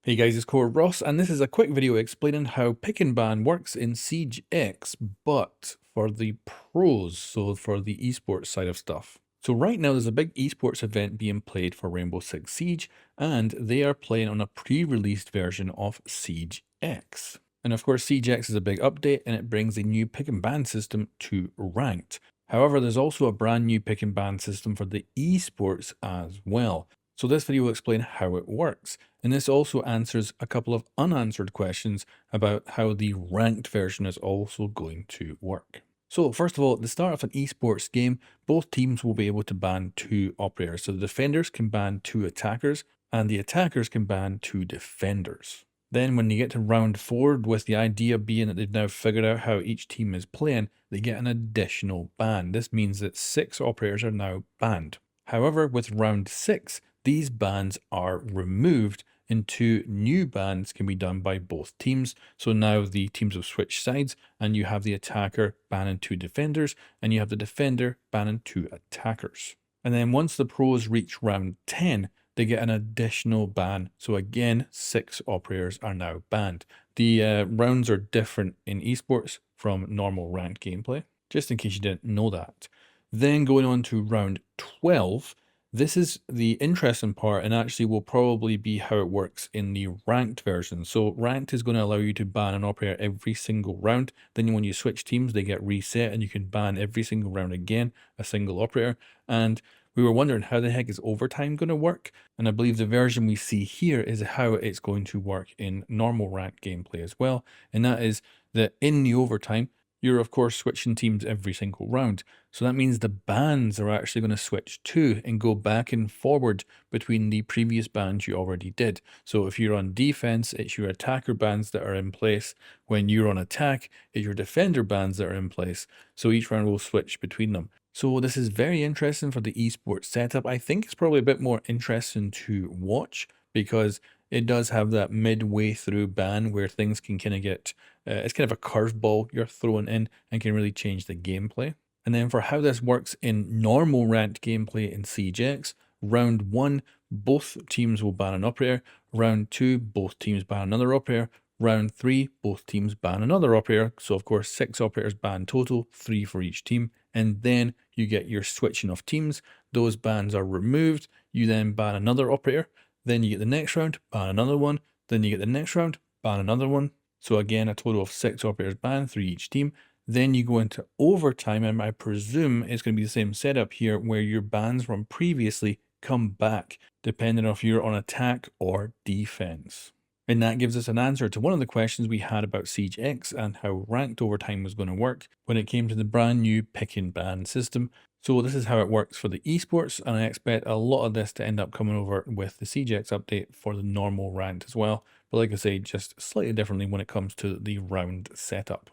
Hey guys, it's COREROSS, and this is a quick video explaining how pick and ban works in Siege X, but for the pros, so for the esports side of stuff. So right now there's a big esports event being played for Rainbow Six Siege, and they are playing on a pre-released version of Siege X. And of course, Siege X is a big update, and it brings a new pick and ban system to ranked. However, there's also a brand new pick and ban system for the esports as well. So this video will explain how it works. And this also answers a couple of unanswered questions about how the ranked version is also going to work. So first of all, at the start of an esports game, both teams will be able to ban 2 operators. So the defenders can ban 2 attackers, and the attackers can ban 2 defenders. Then when you get to round 4, with the idea being that they've now figured out how each team is playing, they get an additional ban. This means that 6 operators are now banned. However, with round 6, these bans are removed and 2 new bans can be done by both teams. So now the teams have switched sides, and you have the attacker banning 2 defenders, and you have the defender banning 2 attackers. And then once the pros reach round 10, they get an additional ban. So again, 6 operators are now banned. The rounds are different in esports from normal ranked gameplay, just in case you didn't know that. Then going on to round 12, this is the interesting part, and actually will probably be how it works in the ranked version. So ranked is going to allow you to ban an operator every single round. Then when you switch teams, they get reset and you can ban every single round again, a single operator. And we were wondering how the heck is overtime going to work? And I believe the version we see here is how it's going to work in normal ranked gameplay as well. And that is that in the overtime, you're of course switching teams every single round. So that means the bans are actually going to switch too and go back and forward between the previous bans you already did. So if you're on defense, it's your attacker bans that are in place. When you're on attack, it's your defender bans that are in place. So each round will switch between them. So this is very interesting for the esports setup. I think it's probably a bit more interesting to watch because it does have that midway through ban where things can kind of get, it's kind of a curveball you're throwing in and can really change the gameplay. And then for how this works in normal ranked gameplay in Siege X, round 1, both teams will ban an operator. Round 2, both teams ban another operator. Round 3, both teams ban another operator. So of course, 6 operators ban total, 3 for each team. And then you get your switching of teams. Those bans are removed. You then ban another operator. Then you get the next round, ban another one. Then you get the next round, ban another one. So again, a total of 6 operators banned, 3 each team. Then you go into overtime, and I presume it's going to be the same setup here where your bans from previously come back, depending on if you're on attack or defense. And that gives us an answer to one of the questions we had about Siege X and how ranked overtime was going to work when it came to the brand new pick and ban system. So this is how it works for the esports, and I expect a lot of this to end up coming over with the Siege X update for the normal ranked as well. But like I say, just slightly differently when it comes to the round setup.